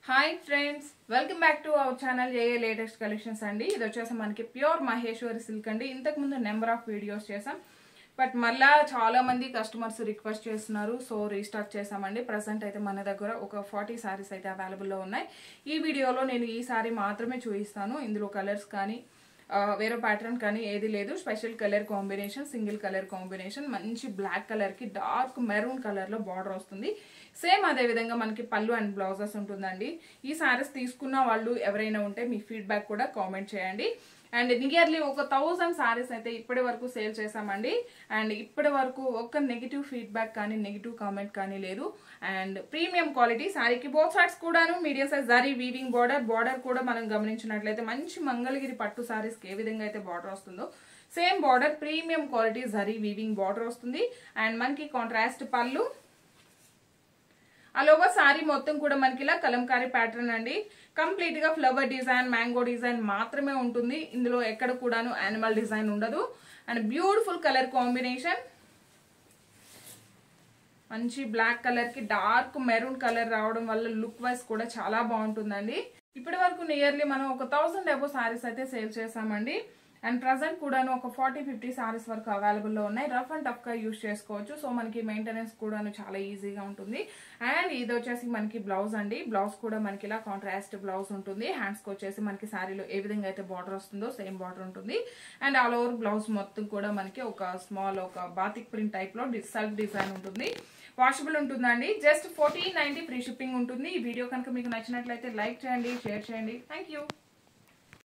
Hi friends, welcome back to our channel ఏఏ latest collections అండి. ఇది వచ్చేసి మనకి ప్యూర్ మహేశ్వరి సిల్క్ అండి. ఇంతకు ముందు నెంబర్ ఆఫ్ వీడియోస్ చేసాం, బట్ మళ్ళా చాలా మంది కస్టమర్స్ రిక్వెస్ట్ చేస్తున్నారు, సో రీస్టాక్ చేసామండి. ప్రజెంట్ అయితే మన దగ్గర ఒక 40 సారీస్ అయితే అవైలబుల్లో ఉన్నాయి. ఈ వీడియోలో నేను ఈ సారీ మాత్రమే చూపిస్తాను. ఇందులో కలర్స్ కానీ వేరే ప్యాటర్న్ కానీ ఏది లేదు. Special colour combination, single colour combination, మంచి బ్లాక్ కలర్కి డార్క్ మెరూన్ కలర్లో బార్డర్ వస్తుంది. సేమ్ అదే విధంగా మనకి పళ్ళు అండ్ బ్లౌజెస్ ఉంటుందండి. ఈ సారీస్ తీసుకున్న వాళ్ళు ఎవరైనా ఉంటే మీ ఫీడ్బ్యాక్ కూడా కామెంట్ చేయండి. అండ్ నియర్లీ ఒక 1000 సారీస్ అయితే ఇప్పటి వరకు సేల్ చేసామండి. అండ్ ఇప్పటి వరకు ఒక్క నెగిటివ్ ఫీడ్బ్యాక్ కానీ నెగిటివ్ కామెంట్ కానీ లేదు. అండ్ ప్రీమియం క్వాలిటీ సారీకి బోత్ సైడ్స్ కూడాను medium size zari weaving border కూడా మనం గమనించినట్లయితే మంచి మంగళగిరి పట్టు సారీస్కి ఏ విధంగా అయితే బార్డర్ వస్తుందో same border premium quality zari weaving border వస్తుంది. అండ్ మనకి కాంట్రాస్ట్ పళ్ళు, అలోగా సారీ మొత్తం కూడా మనకి ఇలా కలంకారీ ప్యాటర్న్ అండి. కంప్లీట్ గా ఫ్లవర్ డిజైన్, మ్యాంగో డిజైన్ మాత్రమే ఉంటుంది. ఇందులో ఎక్కడ కూడాను యానిమల్ డిజైన్ ఉండదు. అండ్ బ్యూటిఫుల్ కలర్ కాంబినేషన్, మంచి బ్లాక్ కలర్ కి డార్క్ మెరూన్ కలర్ రావడం వల్ల లుక్ వైజ్ కూడా చాలా బాగుంటుందండి. ఇప్పటి వరకు నియర్లీ మనం ఒక 1000 అబో సారీస్ అయితే సేల్ చేసామండి. అండ్ ప్రజెంట్ కూడాను ఒక 40-50 సారీస్ వరకు అవైలబుల్లో ఉన్నాయి. రఫ్ అండ్ టఫ్ గా యూజ్ చేసుకోవచ్చు. సో మనకి మెయింటెనెన్స్ కూడాను చాలా ఈజీగా ఉంటుంది. అండ్ ఇది వచ్చేసి మనకి బ్లౌజ్ అండి. బ్లౌజ్ కూడా మనకి ఇలా కాంట్రాస్ట్ బ్లౌజ్ ఉంటుంది. హ్యాండ్స్ కి వచ్చేసి మనకి సారీలో ఏ విధంగా అయితే బార్డర్ వస్తుందో సేమ్ బార్డర్ ఉంటుంది. అండ్ ఆల్ ఓవర్ బ్లౌజ్ మొత్తం కూడా మనకి ఒక స్మాల్ ఒక బాతిక్ ప్రింట్ టైప్ లో సెల్ఫ్ డిజైన్ ఉంటుంది. వాషబుల్ ఉంటుందండి. జస్ట్ 1490 ఫ్రీ షిప్పింగ్ ఉంటుంది. ఈ వీడియో కనుక మీకు నచ్చినట్లయితే లైక్ చేయండి, షేర్ చేయండి. Thank you.